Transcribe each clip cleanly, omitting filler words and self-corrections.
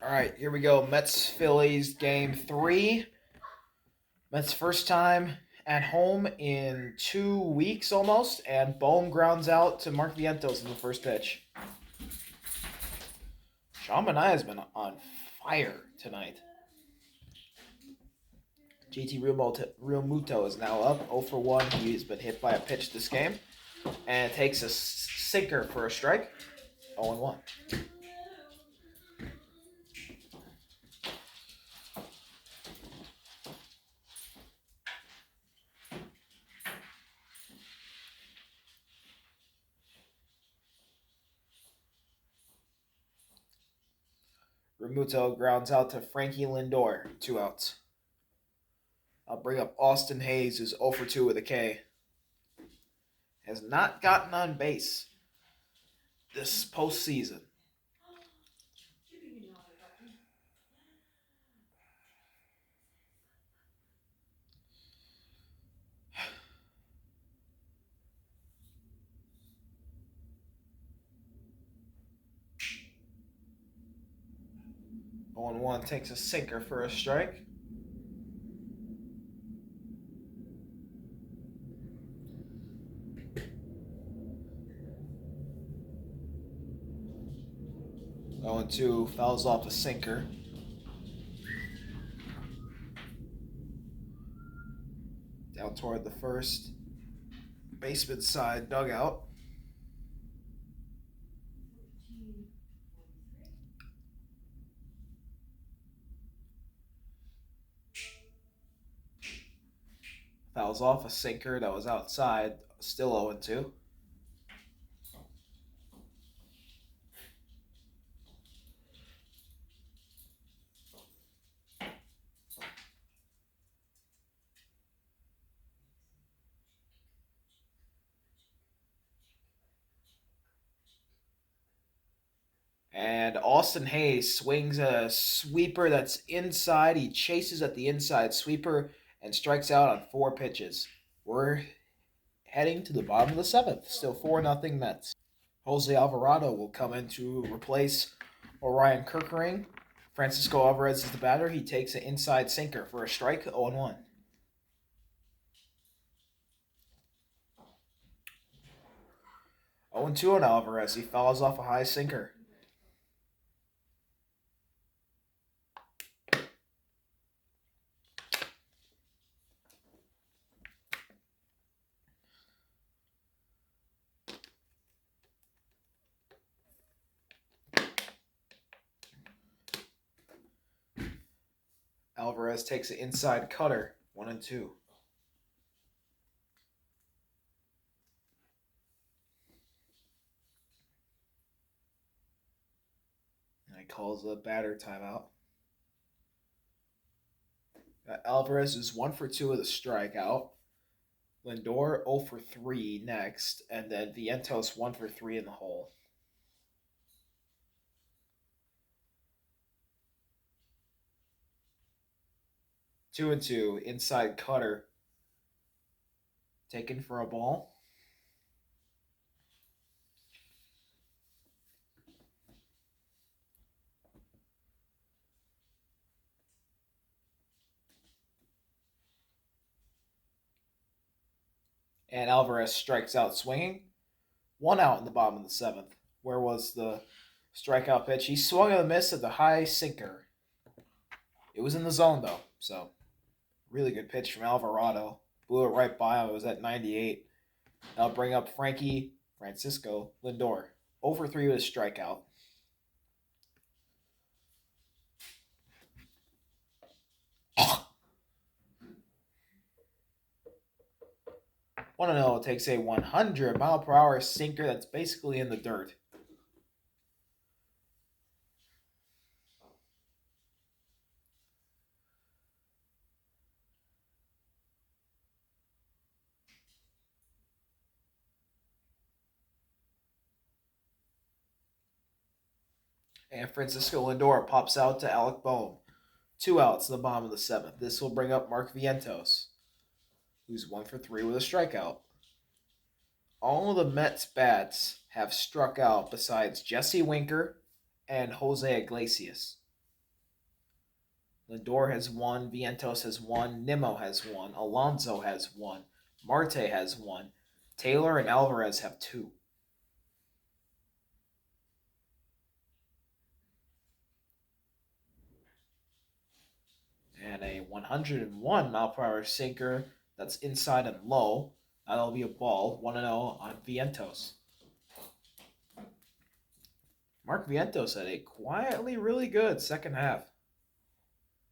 All right, here we go. Mets Phillies game three. Mets first time at home in 2 weeks almost, and Bohm grounds out to Mark Vientos in the first pitch. Sean Manaea has been on fire tonight. JT Realmuto is now up 0 for 1. He's been hit by a pitch this game and takes a sinker for a strike. 0 1. Realmuto grounds out to Frankie Lindor, 2 outs. I'll bring up Austin Hayes, who's 0 for 2 with a K. Has not gotten on base this postseason. On 1 takes a sinker for a strike. Oh, 2 fouls off a sinker. Down toward the first baseman side dugout. Fouls off a sinker that was outside. Still 0 2. And Austin Hayes swings a sweeper that's inside. He chases at the inside sweeper and strikes out on 4 pitches. We're heading to the bottom of the 7th. Still 4-0 Mets. Jose Alvarado will come in to replace Orion Kirkering. Francisco Alvarez is the batter. He takes an inside sinker for a strike, 0 1. Oh 2 on Alvarez. He fouls off a high sinker. Alvarez takes an inside cutter, 1 2. And he calls a batter timeout. Alvarez is 1 for 2 with a strikeout. Lindor 0 for 3 next, and then Vientos 1 for 3 in the hole. Two and two, inside cutter, taken for a ball. And Alvarez strikes out swinging. 1 out in the bottom of the 7th. Where was the strikeout pitch? He swung and a miss at the high sinker. It was in the zone though, so really good pitch from Alvarado. Blew it right by him. It was at 98. I'll bring up Francisco Lindor. 0 for 3 with a strikeout. Want to know? It takes a 100-mile-per-hour sinker that's basically in the dirt. And Francisco Lindor pops out to Alec Bohm. 2 outs in the bottom of the 7th. This will bring up Mark Vientos, who's 1 for 3 with a strikeout. All of the Mets bats have struck out besides Jesse Winker and Jose Iglesias. Lindor has one, Vientos has one, Nimmo has one, Alonso has one, Marte has one, Taylor and Alvarez have two. And a 101 mile per hour sinker that's inside and low. That'll be a ball. 1 0 on Vientos. Mark Vientos had a quietly really good second half.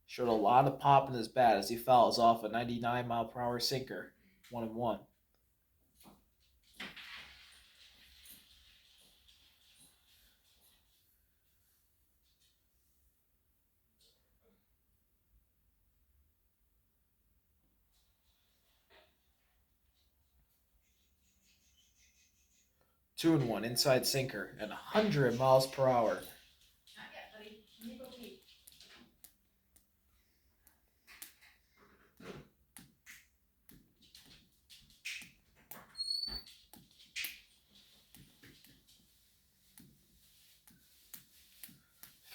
Showed a lot of pop in his bat as he fouls off a 99 mile per hour sinker. 1 1. 2 1 inside sinker and 100 miles per hour.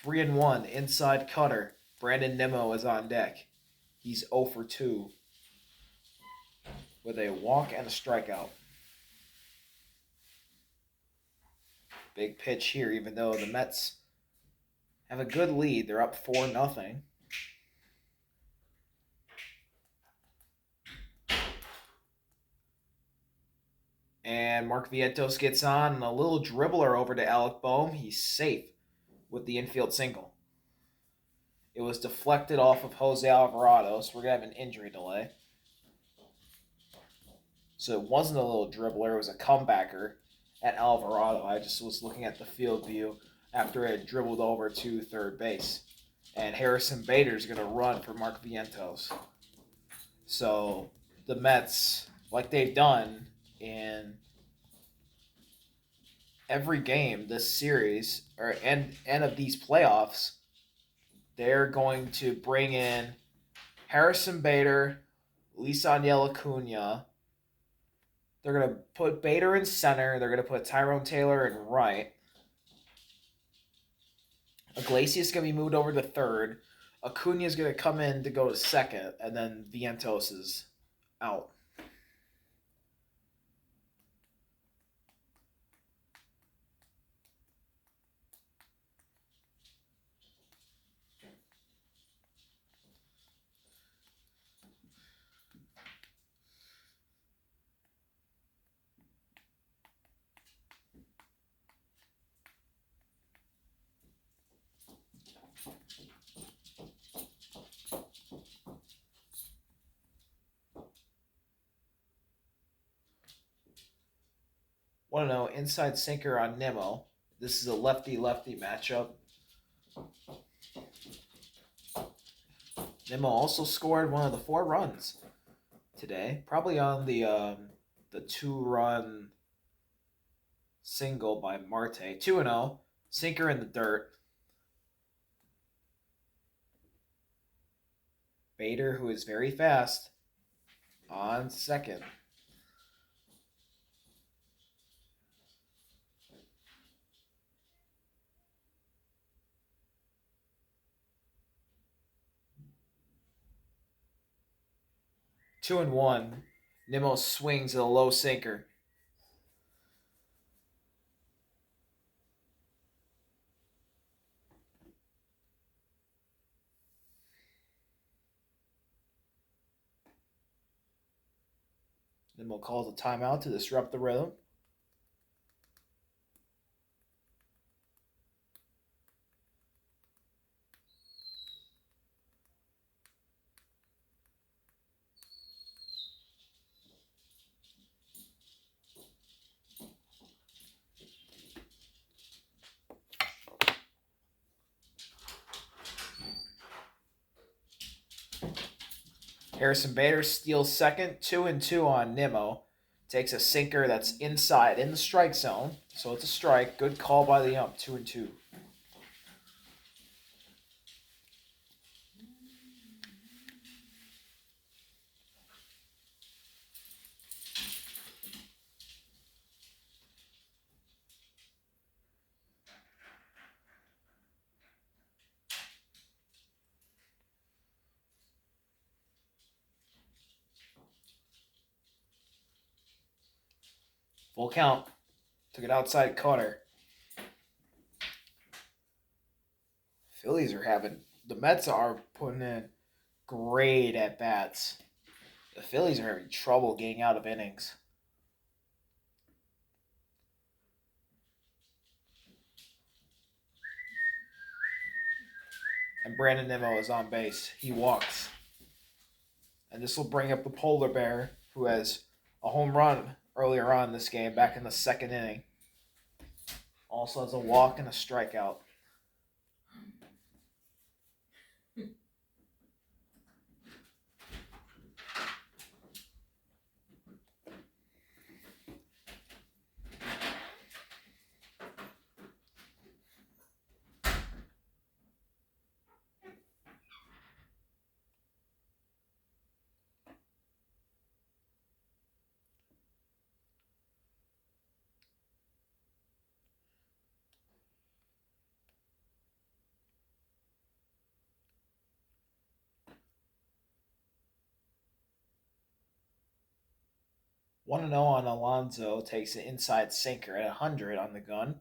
3 1 inside cutter. Brandon Nimmo is on deck. He's 0 for 2 with a walk and a strikeout. Big pitch here, even though the Mets have a good lead. They're up 4-0. And Mark Vientos gets on and a little dribbler over to Alec Boehm. He's safe with the infield single. It was deflected off of Jose Alvarado, so we're going to have an injury delay. So it wasn't a little dribbler, it was a comebacker at Alvarado. I just was looking at the field view after it dribbled over to third base. And Harrison Bader's going to run for Mark Vientos. So the Mets, like they've done in every game this series or end of these playoffs, they're going to bring in Harrison Bader, Lisaniel Acuna. They're going to put Bader in center. They're going to put Tyrone Taylor in right. Iglesias is going to be moved over to third. Acuna is going to come in to go to second, and then Vientos is out. Want to know inside sinker on Nimmo. This is a lefty-lefty matchup. Nimmo also scored one of the 4 runs today, probably on the 2-run single by Marte. 2-0, sinker in the dirt. Bader, who is very fast, on second. Two and one. Nimmo swings at a low sinker. Nimmo calls a timeout to disrupt the rhythm. Harrison Bader steals second, 2-2 on Nimmo. Takes a sinker that's inside in the strike zone, so it's a strike. Good call by the ump, 2-2. Full count. Took it outside, caught her. Phillies are having. The Mets are putting in great at bats. The Phillies are having trouble getting out of innings. And Brandon Nimmo is on base. He walks. And this will bring up the polar bear, who has a home run earlier on in this game, back in the second inning. Also has a walk and a strikeout. One and 0 on Alonso takes an inside sinker at 100 on the gun.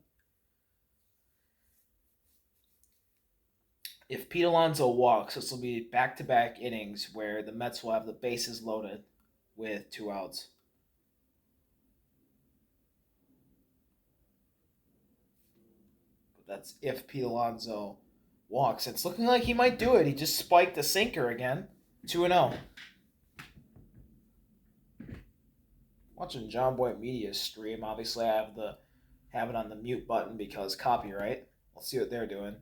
If Pete Alonso walks, this will be back-to-back innings where the Mets will have the bases loaded with 2 outs. But that's if Pete Alonso walks. It's looking like he might do it. He just spiked the sinker again. 2 and 0. Watching John Boy Media stream. Obviously, I have it on the mute button because copyright. Let's see what they're doing.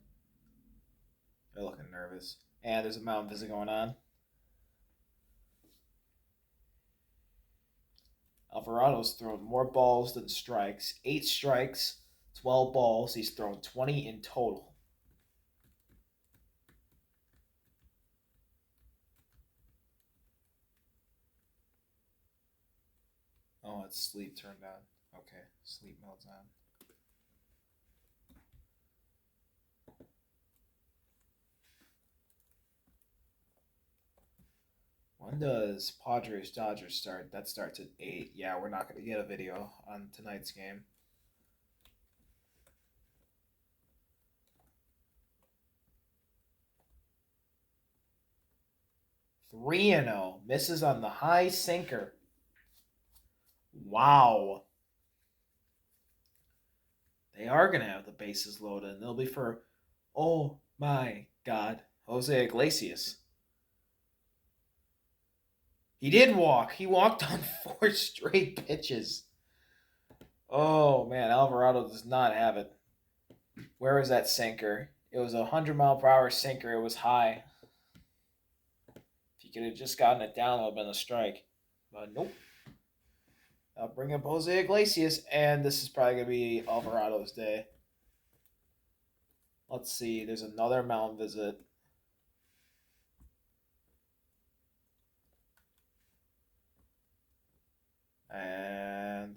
They're looking nervous. And there's a mound visit going on. Alvarado's thrown more balls than strikes. 8 strikes, 12 balls. He's thrown 20 in total. Oh, it's sleep turned on. Okay, sleep mode's on. When does Padres Dodgers start? That starts at 8. Yeah, we're not going to get a video on tonight's game. 3 and 0. Misses on the high sinker. Wow. They are going to have the bases loaded, and they'll be for, oh my God, Jose Iglesias. He did walk. He walked on 4 straight pitches. Oh, man, Alvarado does not have it. Where was that sinker? It was a 100-mile-per-hour sinker. It was high. If he could have just gotten it down, it would have been a strike. But nope. I'll bring up Jose Iglesias, and this is probably going to be Alvarado's day. Let's see. There's another mound visit. And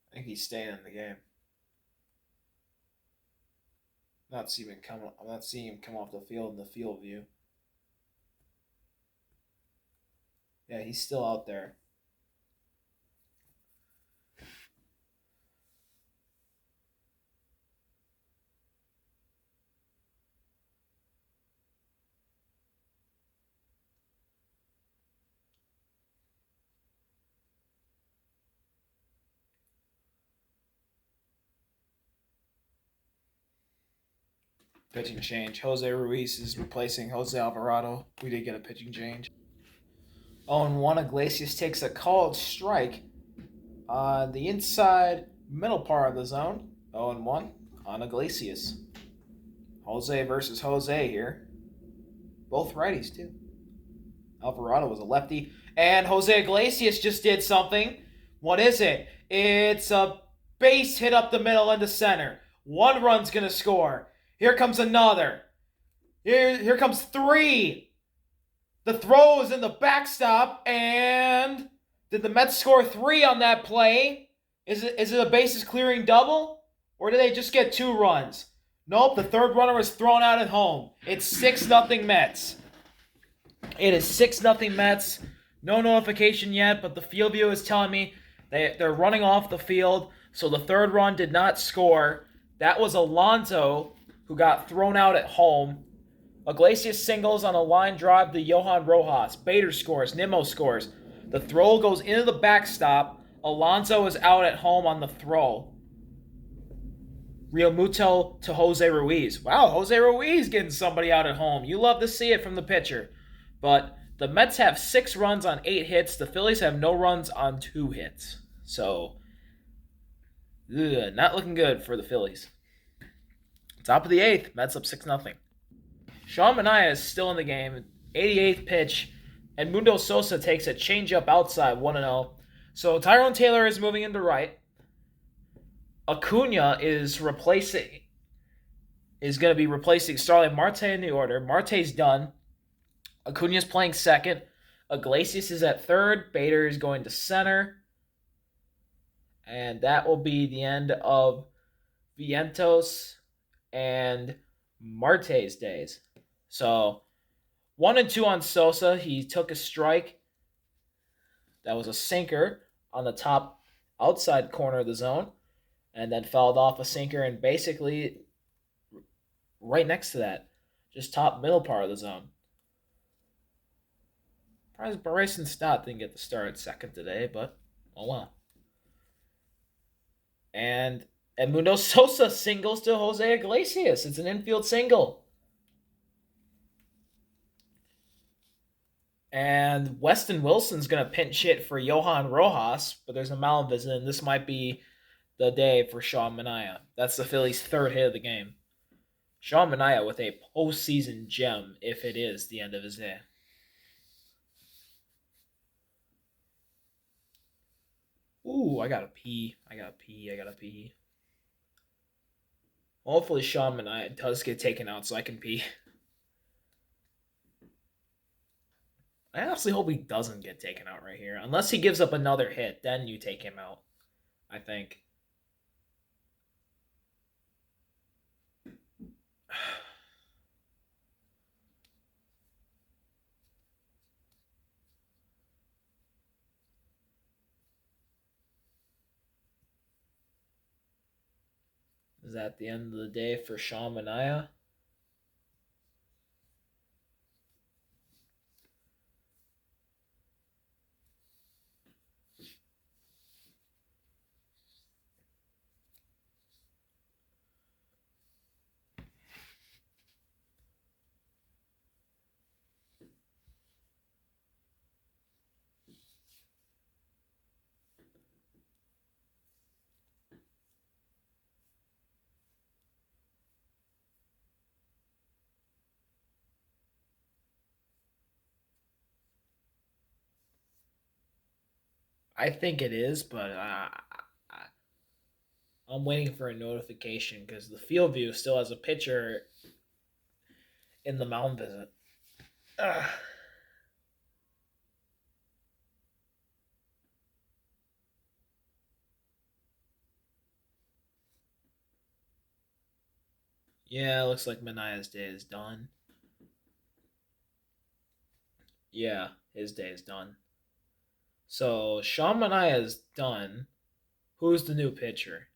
I think he's staying in the game. I'm not seeing him come off the field in the field view. Yeah, he's still out there. Pitching change. Jose Ruiz is replacing Jose Alvarado. We did get a pitching change. 0-1. Iglesias takes a called strike on the inside middle part of the zone. 0-1 on Iglesias. Jose versus Jose here. Both righties, too. Alvarado was a lefty. And Jose Iglesias just did something. What is it? It's a base hit up the middle into center. One run's going to score. Here comes another. Here comes three. The throw is in the backstop. And did the Mets score three on that play? Is it a bases clearing double? Or did they just get 2 runs? Nope, the third runner was thrown out at home. It's 6-0 Mets. It is 6-0 Mets. No notification yet, but the field view is telling me they're running off the field. So the third run did not score. That was Alonso, who got thrown out at home. Iglesias singles on a line drive to Johan Rojas. Bader scores. Nimmo scores. The throw goes into the backstop. Alonso is out at home on the throw. Real Muto to Jose Ruiz. Wow, Jose Ruiz getting somebody out at home. You love to see it from the pitcher. But the Mets have 6 runs on 8 hits. The Phillies have no runs on 2 hits. So, not looking good for the Phillies. Top of the 8th, Mets up 6-0. Sean Manaea is still in the game. 88th pitch. And Mundo Sosa takes a changeup outside, 1-0. So Tyrone Taylor is moving into right. Acuna is going to be replacing Starling Marte in the order. Marte's done. Acuna's playing second. Iglesias is at third. Bader is going to center. And that will be the end of Vientos and Marte's days. So 1-2 on Sosa. He took a strike. That was a sinker on the top outside corner of the zone. And then fouled off a sinker and basically right next to that. Just top middle part of the zone. Surprised Bryson Stott didn't get the start at second today, but oh well. And Edmundo Sosa singles to Jose Iglesias. It's an infield single. And Weston Wilson's going to pinch hit for Johan Rojas, but there's a mound visit, and this might be the day for Sean Manaea. That's the Phillies' third hit of the game. Sean Manaea with a postseason gem, if it is the end of his day. Ooh, I gotta pee. Hopefully Sean Manaea does get taken out so I can pee. I honestly hope he doesn't get taken out right here. Unless he gives up another hit, then you take him out, I think. Is that the end of the day for Sean Manaea? I think it is, but I'm waiting for a notification because the field view still has a pitcher in the mound visit. Ugh. Yeah, it looks like Manaea's day is done. Yeah, his day is done. So Sean Manaea is done. Who's the new pitcher?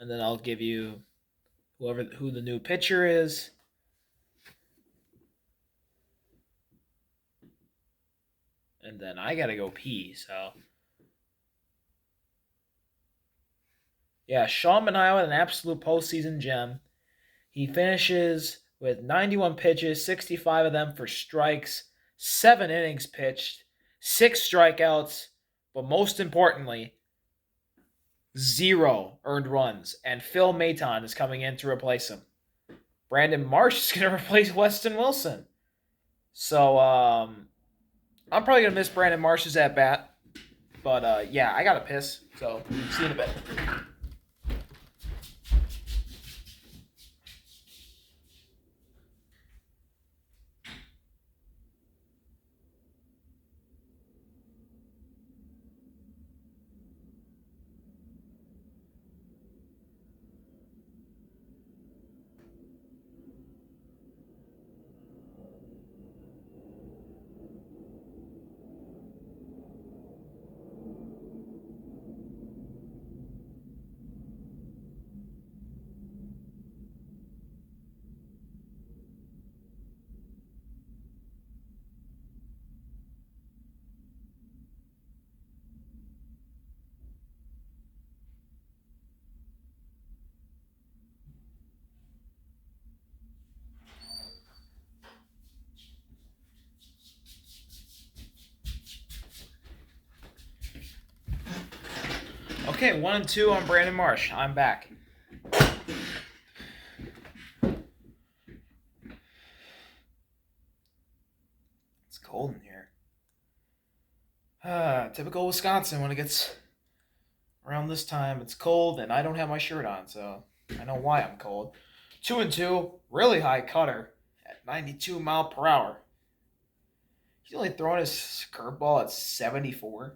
And then I'll give you who the new pitcher is. And then I gotta go pee, so. Yeah, Sean Manaea with an absolute postseason gem. He finishes with 91 pitches, 65 of them for strikes, 7 innings pitched, 6 strikeouts, but most importantly, 0 earned runs. And Phil Maton is coming in to replace him. Brandon Marsh is going to replace Weston Wilson. So I'm probably gonna miss Brandon Marsh's at bat, but yeah, I gotta piss. So see you in a bit. Okay, 1-2 on Brandon Marsh. I'm back. It's cold in here. Typical Wisconsin when it gets around this time. It's cold and I don't have my shirt on, so I know why I'm cold. 2-2, really high cutter at 92 mile per hour. He's only throwing his curveball at 74.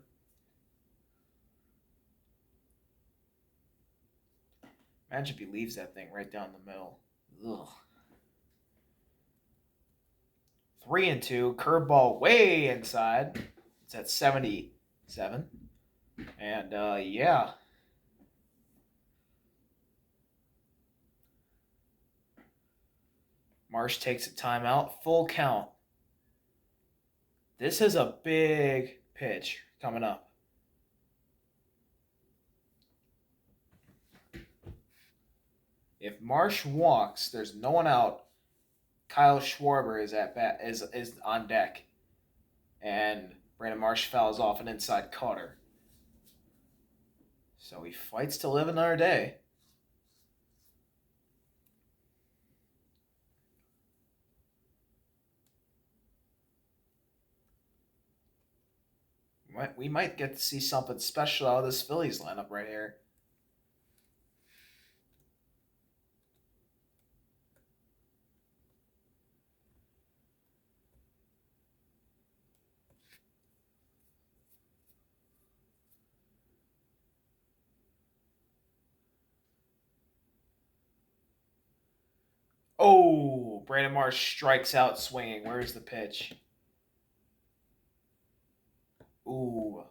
Imagine if he leaves that thing right down the middle. Ugh. 3-2, curveball way inside. It's at 77. And yeah. Marsh takes a timeout, full count. This is a big pitch coming up. If Marsh walks, there's no one out. Kyle Schwarber is at bat is on deck, and Brandon Marsh fouls off an inside cutter. So he fights to live another day. We might get to see something special out of this Phillies lineup right here. Oh, Brandon Marsh strikes out swinging. Where's the pitch? Ooh.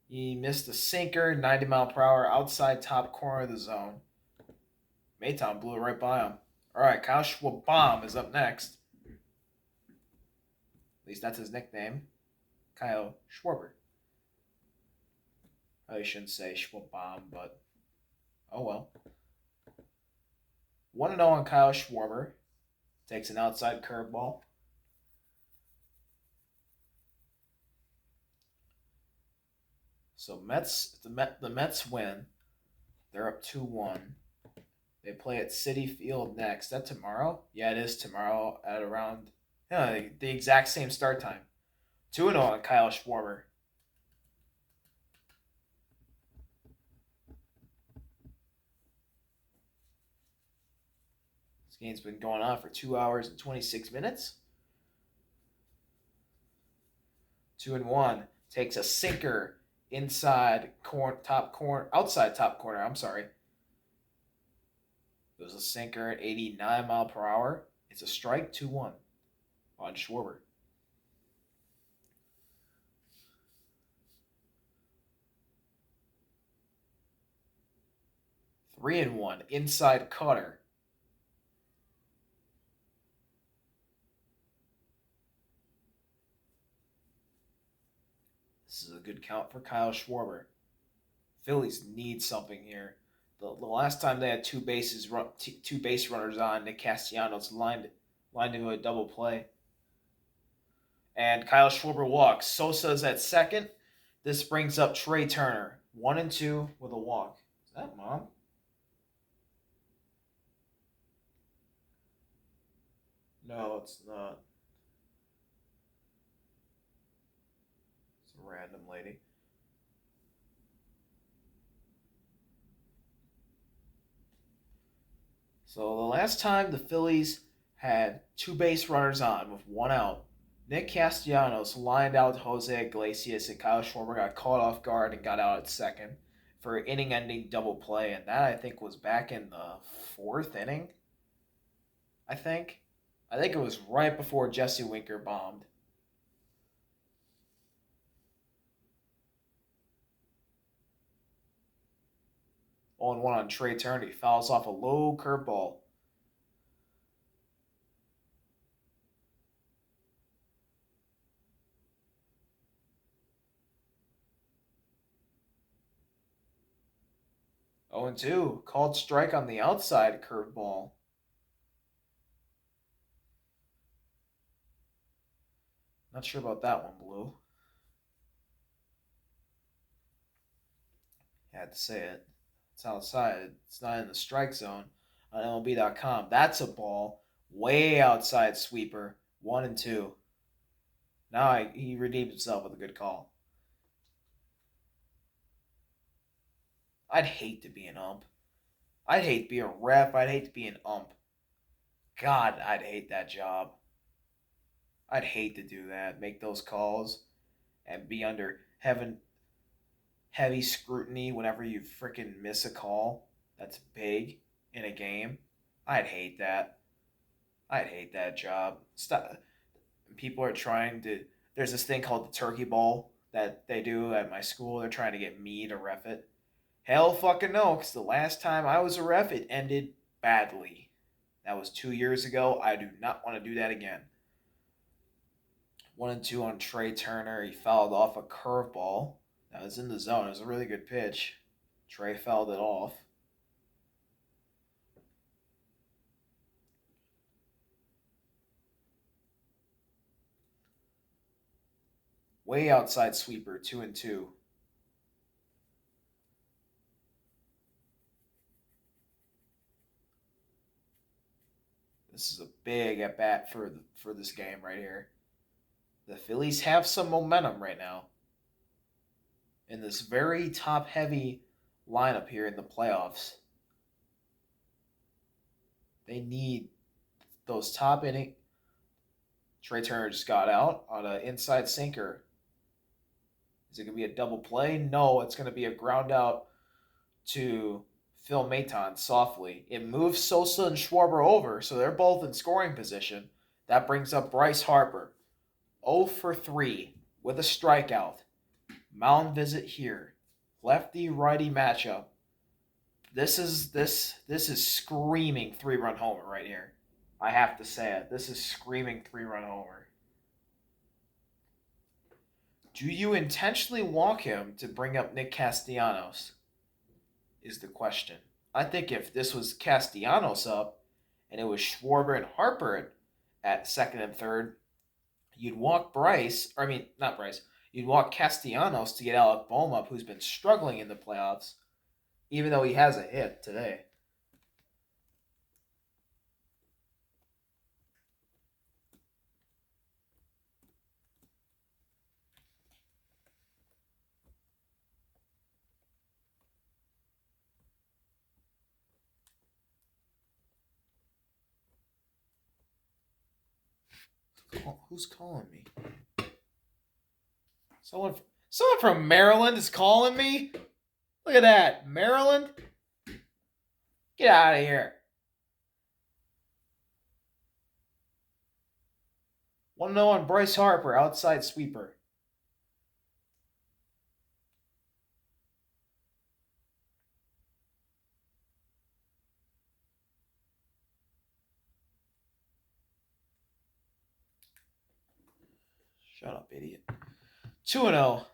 He missed a sinker, 90 mile per hour, outside top corner of the zone. Maytown blew it right by him. All right, Kyle Schwabom is up next. At least that's his nickname. Kyle Schwarber. I shouldn't say Schwabom, but oh well. 1-0 on Kyle Schwarber. Takes an outside curveball. So the Mets win. They're up 2-1. They play at Citi Field next. Is that tomorrow? Yeah, it is tomorrow at around the exact same start time. 2-0 on Kyle Schwarber. This game's been going on for 2 hours and 26 minutes. 2-1 takes a sinker inside outside top corner. I'm sorry. It was a sinker at 89 mile per hour. It's a strike. 2-1 on Schwarber. 3-1 inside cutter. This is a good count for Kyle Schwarber. Phillies need something here. The last time they had two base runners on, Nick Castellanos lined into a double play. And Kyle Schwarber walks. Sosa's at second. This brings up Trey Turner. 1-2 with a walk. Is that Mom? No, it's not. It's a random lady. So the last time the Phillies had two base runners on with one out, Nick Castellanos lined out Jose Iglesias and Kyle Schwarber got caught off guard and got out at second for an inning-ending double play, and that I think was back in the fourth inning. I think. I think it was right before Jesse Winker bombed. 0-1 on Trey Turner. He fouls off a low curveball. 0-2. Called strike on the outside curveball. Not sure about that one, Blue. Had to say it. It's outside. It's not in the strike zone on MLB.com. That's a ball. Way outside sweeper. 1-2. Now he redeemed himself with a good call. I'd hate to be an ump. I'd hate to be a ref. I'd hate to be an ump. God, I'd hate that job. I'd hate to do that. Make those calls and be under heavy scrutiny whenever you freaking miss a call that's big in a game. I'd hate that. I'd hate that job. Stop. People are trying to. There's this thing called the turkey ball that they do at my school. They're trying to get me to ref it. Hell fucking no, because the last time I was a ref, it ended badly. That was 2 years ago. I do not want to do that again. 1-2 on Trey Turner. He fouled off a curveball. That was in the zone. It was a really good pitch. Trey fouled it off. Way outside sweeper, 2-2. This is a big at bat for this game right here. The Phillies have some momentum right now in this very top heavy lineup here in the playoffs. They need those top inning. Trey Turner just got out on an inside sinker. Is it going to be a double play? No, it's going to be a ground out to Phil Maton softly. It moves Sosa and Schwarber over, so they're both in scoring position. That brings up Bryce Harper. 0 for 3 with a strikeout. Mound visit here. Lefty righty matchup. This is screaming 3-run homer right here. I have to say it. This is screaming 3-run homer. Do you intentionally walk him to bring up Nick Castellanos? Is the question. I think if this was Castellanos up and it was Schwarber and Harper at second and third, you'd walk Bryce, or I mean, not Bryce, you'd walk Castellanos to get Alec Bohm up, who's been struggling in the playoffs, even though he has a hit today. Who's calling me? Someone, someone from Maryland is calling me? Look at that. Maryland? Get out of here. Want to know on Bryce Harper, outside sweeper. Shut up, idiot. 2-0.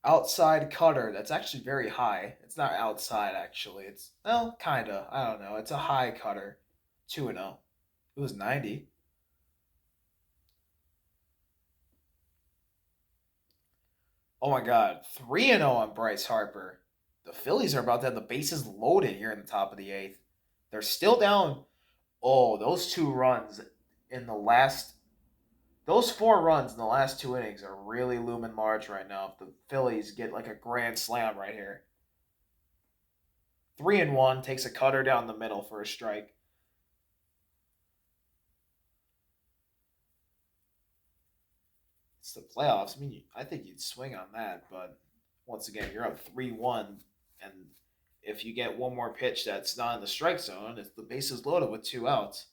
Outside cutter. That's actually very high. It's not outside, actually. It's, well, kind of. I don't know. It's a high cutter. 2-0. It was 90. Oh my God. 3-0 on Bryce Harper. The Phillies are about to have the bases loaded here in the top of the eighth. They're still down. Oh, those two runs in the last those four runs in the last two innings are really looming large right now. If the Phillies get like a grand slam right here, 3-1 takes a cutter down the middle for a strike. It's the playoffs. I mean, I think you'd swing on that, but once again, you're up 3-1, and if you get one more pitch that's not in the strike zone, it's the bases loaded with two outs.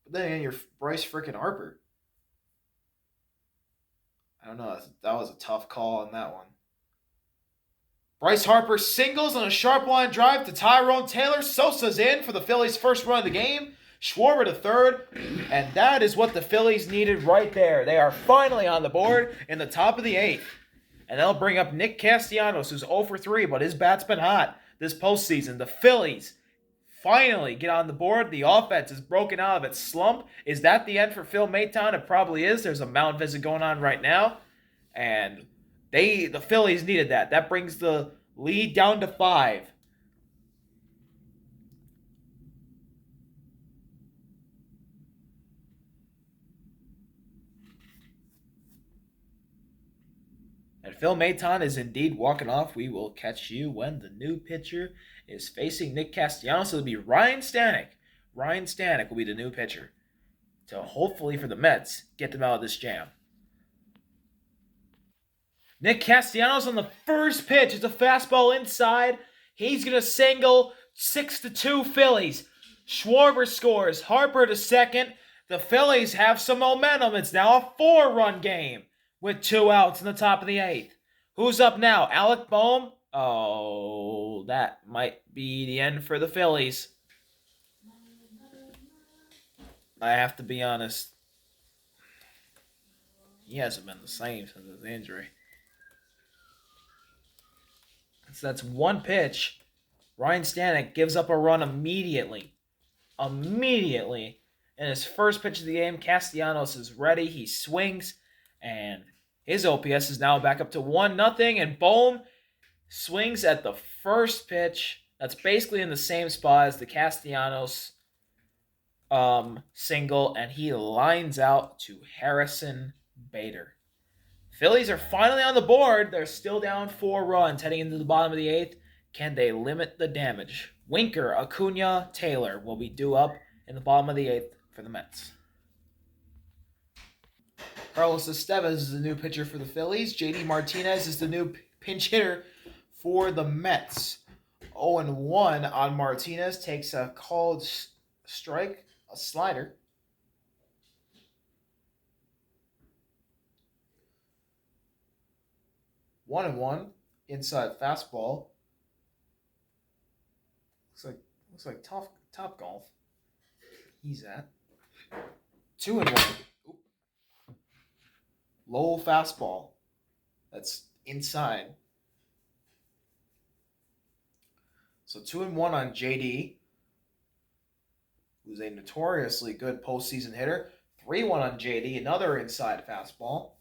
But then again, you're Bryce freaking Harper. I don't know. That was a tough call on that one. Bryce Harper singles on a sharp line drive to Tyrone Taylor. Sosa's in for the Phillies' first run of the game. Schwarber to third. And that is what the Phillies needed right there. They are finally on the board in the top of the eighth. And they'll bring up Nick Castellanos, who's 0 for 3, but his bat's been hot this postseason. The Phillies finally get on the board. The offense is broken out of its slump. Is that the end for Phil Maton? It probably is. There's a mound visit going on right now. And the Phillies needed that. That brings the lead down to 5. And Phil Maton is indeed walking off. We will catch you when the new pitcher is facing Nick Castellanos. So it'll be Ryan Stanek. Ryan Stanek will be the new pitcher to hopefully for the Mets get them out of this jam. Nick Castellanos on the first pitch. It's a fastball inside. He's going to single 6-2 Phillies. Schwarber scores. Harper to second. The Phillies have some momentum. It's now a 4-run game with 2 outs in the top of the 8th. Who's up now? Alec Bohm? Oh, that might be the end for the Phillies. I have to be honest. He hasn't been the same since his injury. So that's one pitch. Ryan Stanek gives up a run immediately. Immediately. In his first pitch of the game, Castellanos is ready. He swings, and his OPS is now back up to 1-0. And Bohm swings at the first pitch. That's basically in the same spot as the Castellanos single, and he lines out to Harrison Bader. Phillies are finally on the board. They're still down 4 runs heading into the bottom of the 8th. Can they limit the damage? Winker, Acuna, Taylor will be due up in the bottom of the 8th for the Mets. Carlos Estevez is the new pitcher for the Phillies. JD Martinez is the new pinch hitter for the Mets. 0-1 on Martinez. Takes a called strike, a slider. 1-1 inside fastball. Looks like top golf. He's at 2-1. Low fastball. That's inside. So 2-1 on JD, who's a notoriously good postseason hitter. 3-1 on JD, another inside fastball.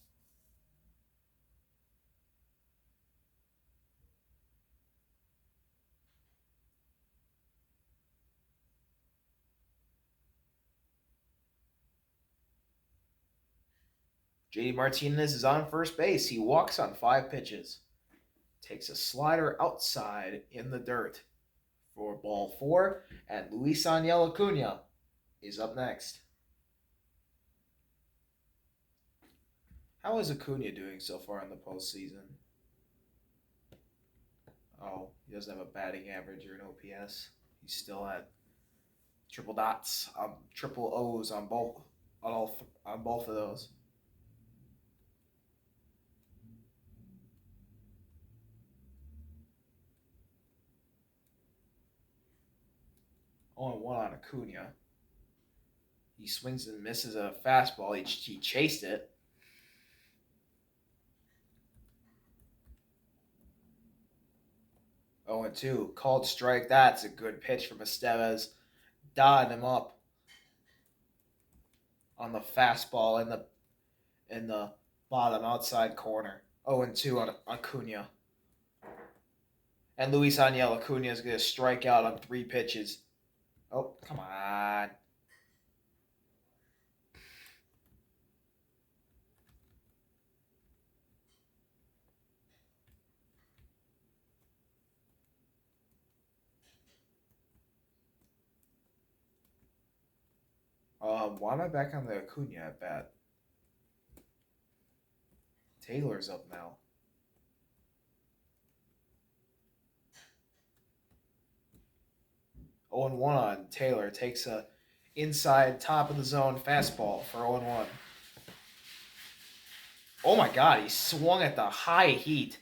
JD Martinez is on first base. He walks on 5 pitches. Takes a slider outside in the dirt for ball 4. And Luis Angel Acuna is up next. How is Acuna doing so far in the postseason? Oh, he doesn't have a batting average or an OPS. He's still at triple dots, triple O's on both of those. Only 1 on Acuna. He swings and misses a fastball. He chased it. Oh, and 2 called strike. That's a good pitch from Estevez. Dotted him up on the fastball in the bottom outside corner. 0-2 on Acuna. And Luis Angel Acuna is going to strike out on 3 pitches. Oh, come on. Why am I back on the Acuna at bat? Taylor's up now. 0-1 on Taylor. Takes a inside top of the zone fastball for 0-1. Oh my god, he swung at the high heat.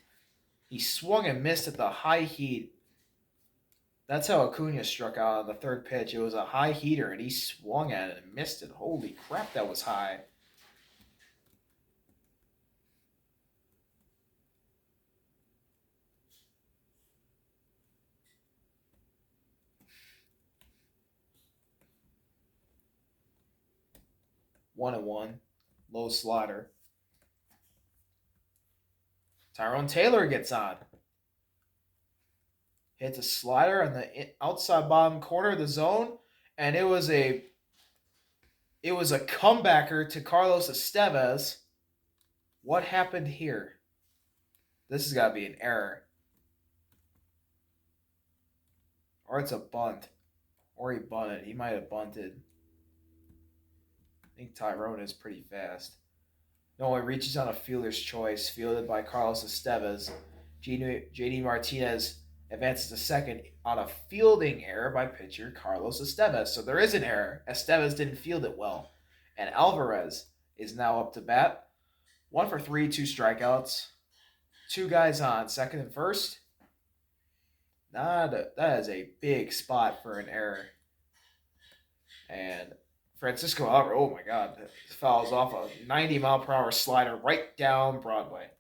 He swung and missed at the high heat. That's how Acuna struck out on the third pitch. It was a high heater, and he swung at it and missed it. Holy crap, that was high. One and one. Low slider. Tyrone Taylor gets on. Hits a slider on the outside bottom corner of the zone, and it was a comebacker to Carlos Estevez. What happened here? This has got to be an error. Or it's a bunt. Or he bunted. He might have bunted. I think Tyrone is pretty fast. No, he reaches on a fielder's choice, fielded by Carlos Estevez. JD Martinez advances to second on a fielding error by pitcher Carlos Estevez. So there is an error. Estevez didn't field it well. And Alvarez is now up to bat. 1 for 3, 2 strikeouts. 2 guys on, second and first. That is a big spot for an error. And Francisco Alvarez, oh my god, fouls off a 90-mile-per-hour slider right down Broadway.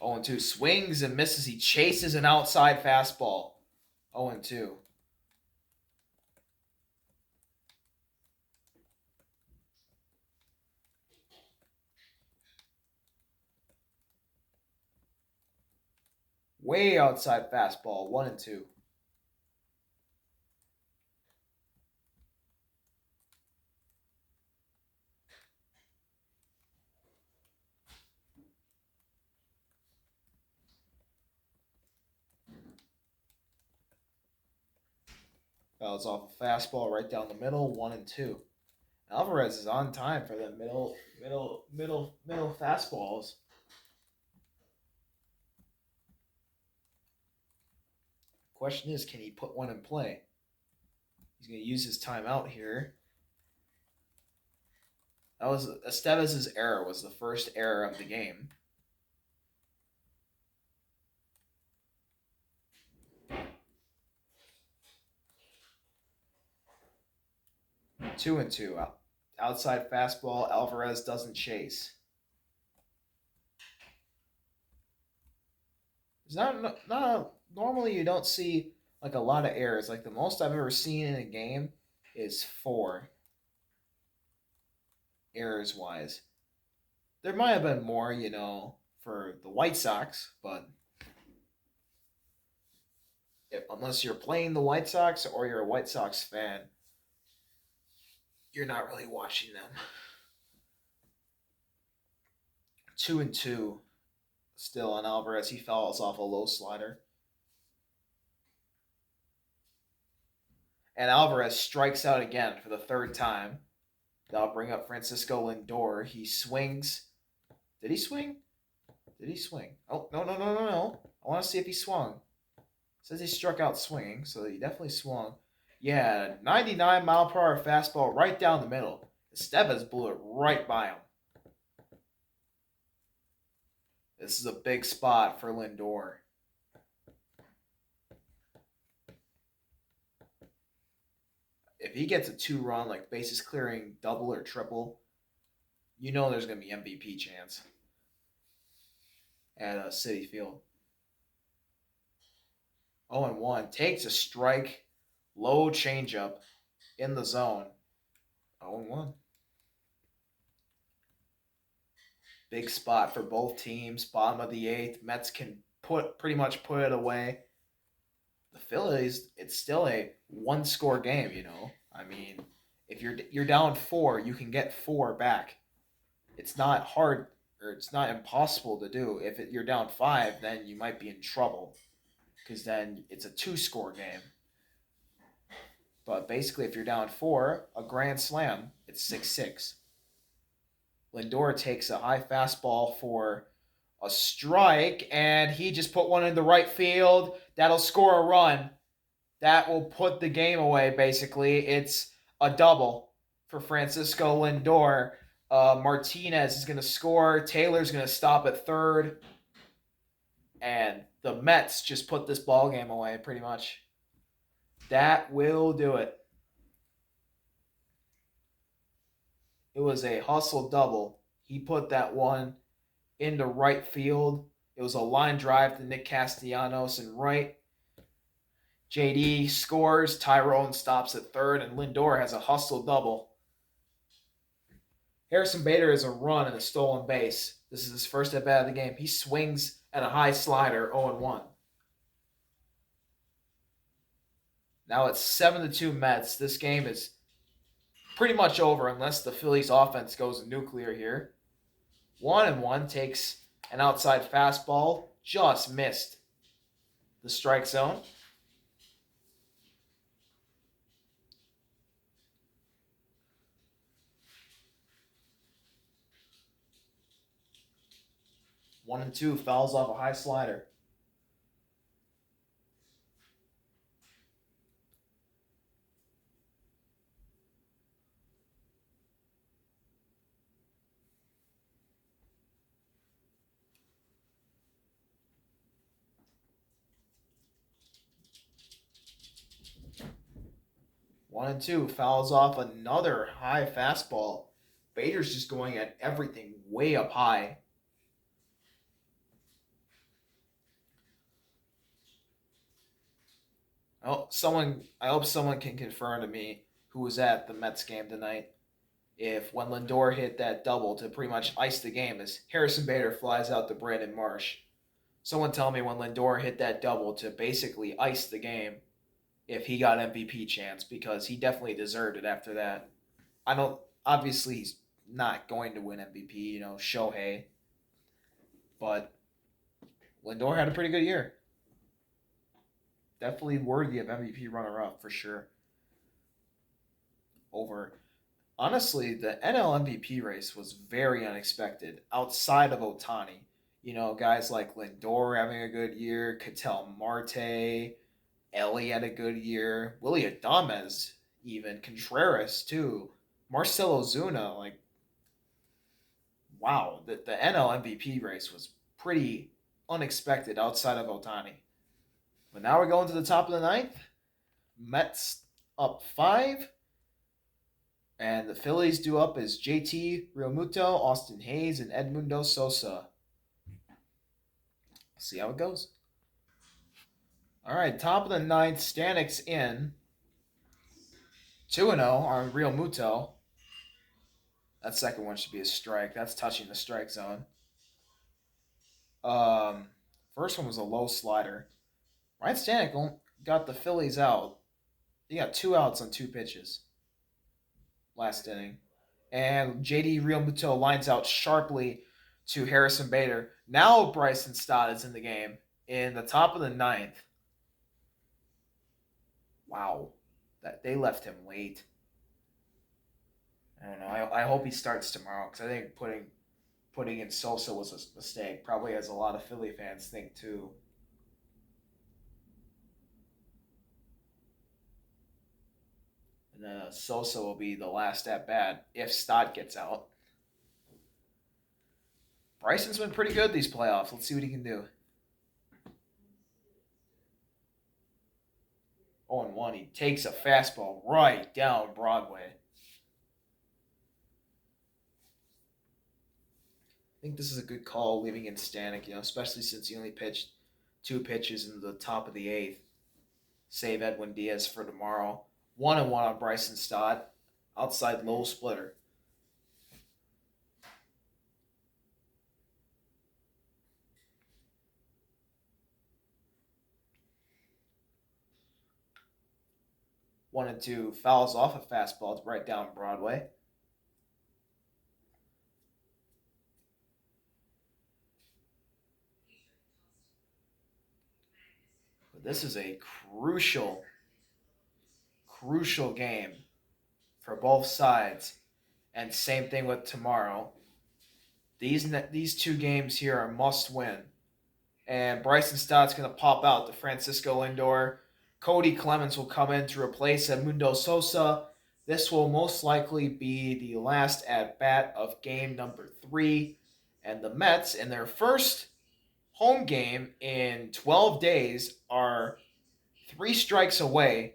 Oh, 0-2 swings and misses. He chases an outside fastball. 0-2. Way outside fastball. 1-2. 'Fouls off a fastball right down the middle. 1-2. Alvarez is on time for the middle fastballs. Question is, can he put one in play? He's going to use his timeout here. That was Estevez's error. Was the first error of the game. Two and two. Outside fastball. Alvarez doesn't chase. It's not normally you don't see like a lot of errors. Like the most I've ever seen in a game is 4 errors wise. There might have been more, for the White Sox, but unless you're playing the White Sox or you're a White Sox fan, you're not really watching them. 2-2 still on Alvarez. He fouls off a low slider. And Alvarez strikes out again for the third time. That'll bring up Francisco Lindor. He swings. Did he swing? Did he swing? Oh, no. I want to see if he swung. It says he struck out swinging, so he definitely swung. Yeah, 99-mile-per-hour fastball right down the middle. Estevez blew it right by him. This is a big spot for Lindor. If he gets a 2-run, like bases clearing double or triple, there's going to be MVP chance at Citi Field. 0-1. Takes a strike. Low changeup in the zone. 0-1. Big spot for both teams. Bottom of the eighth. Mets can pretty much put it away. The Phillies, it's still a one-score game. I mean, if you're down four, you can get four back. It's not hard or it's not impossible to do. If you're down five, then you might be in trouble because then it's a two-score game. But basically, if you're down four, a grand slam, it's 6-6. Lindor takes a high fastball for a strike, and he just put one in the right field. That'll score a run. That will put the game away, basically. It's a double for Francisco Lindor. Martinez is going to score. Taylor's going to stop at third. And the Mets just put this ball game away, pretty much. That will do it. It was a hustle double. He put that one into right field. It was a line drive to Nick Castellanos and right. JD scores. Tyrone stops at third, and Lindor has a hustle double. Harrison Bader is a run and a stolen base. This is his first at bat of the game. He swings at a high slider, 0-1. Now it's 7-2 Mets. This game is pretty much over unless the Phillies offense goes nuclear here. 1-1 takes an outside fastball. Just missed the strike zone. One and two, fouls off a high slider. One and two, fouls off another high fastball. Bader's just going at everything way up high. Oh, I hope someone can confirm to me who was at the Mets game tonight. If when Lindor hit that double to pretty much ice the game as Harrison Bader flies out to Brandon Marsh. Someone tell me when Lindor hit that double to basically ice the game if he got MVP chance because he definitely deserved it after that. I don't obviously he's not going to win MVP, Shohei, but Lindor had a pretty good year. Definitely worthy of MVP runner up for sure. Over honestly, the NL MVP race was very unexpected outside of Otani. Guys like Lindor having a good year, Ketel Marte, Ellie had a good year, Willie Adames, even Contreras too, Marcelo Zuna. Like, wow, the NL MVP race was pretty unexpected outside of Otani. But now we're going to the top of the ninth. Mets up 5. And the Phillies due up is JT Realmuto, Austin Hayes, and Edmundo Sosa. See how it goes. All right, top of the ninth, Stanek's in. 2-0 on Realmuto. That second one should be a strike. That's touching the strike zone. First one was a low slider. Ryan Stanek got the Phillies out. He got 2 outs on 2 pitches last inning. And JD Realmuto lines out sharply to Harrison Bader. Now Bryson Stott is in the game in the top of the ninth. Wow, that they left him late. I don't know. I hope he starts tomorrow because I think putting in Sosa was a mistake. Probably as a lot of Philly fans think too. And then Sosa will be the last at bat if Stott gets out. Bryson's been pretty good these playoffs. Let's see what he can do. 0-1. He takes a fastball right down Broadway. I think this is a good call leaving in Stanek, especially since he only pitched 2 pitches in the top of the 8th. save Edwin Diaz for tomorrow. 1-1 on Bryson Stott. Outside low splitter. One and two fouls off a fastball right down Broadway. But this is a crucial game for both sides. And same thing with tomorrow. These two games here are must win. And Bryson Stott's going to pop out to Francisco Lindor. Cody Clemens will come in to replace Edmundo Sosa. This will most likely be the last at bat of game number 3. And the Mets, in their first home game in 12 days, are 3 strikes away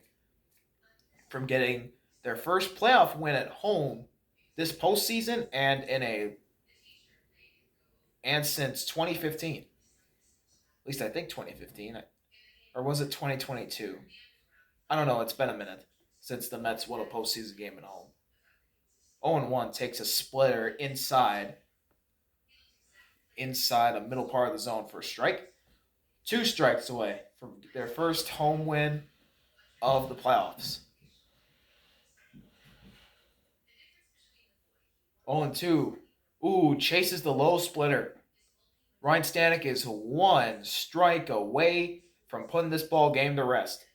from getting their first playoff win at home this postseason and since 2015. At least I think 2015. Or was it 2022? I don't know. It's been a minute since the Mets won a postseason game at home. 0-1 takes a splitter inside the middle part of the zone for a strike. 2 strikes away from their first home win of the playoffs. 0-2. Ooh, chases the low splitter. Ryan Stanek is 1 strike away from putting this ball game to rest.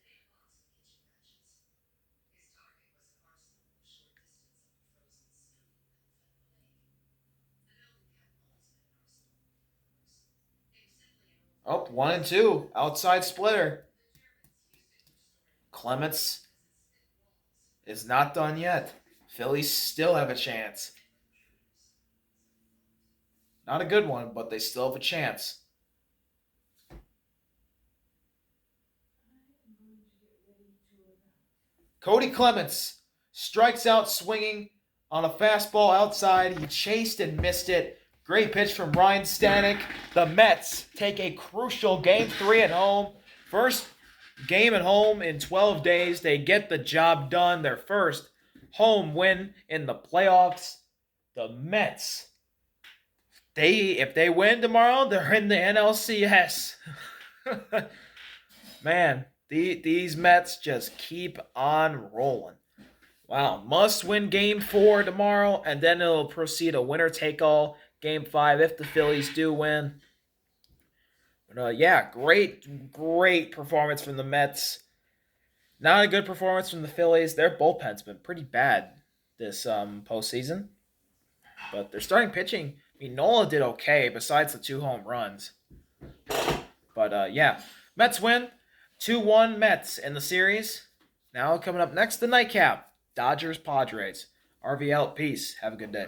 Oh, 1-2. Outside splitter. Clements is not done yet. Phillies still have a chance. Not a good one, but they still have a chance. Cody Clements strikes out swinging on a fastball outside. He chased and missed it. Great pitch from Ryan Stanek. The Mets take a crucial Game 3 at home. First game at home in 12 days. They get the job done. Their first home win in the playoffs. The Mets, if they win tomorrow, they're in the NLCS. Man, these Mets just keep on rolling. Wow, must-win Game 4 tomorrow, and then it'll proceed a winner-take-all Game 5 if the Phillies do win. But yeah, great performance from the Mets. Not a good performance from the Phillies. Their bullpen's been pretty bad this postseason. But their starting pitching, I mean, Nola did okay besides the 2 home runs. But yeah, Mets win. 2-1 Mets in the series. Now coming up next, the nightcap. Dodgers, Padres. RV out. Peace. Have a good day.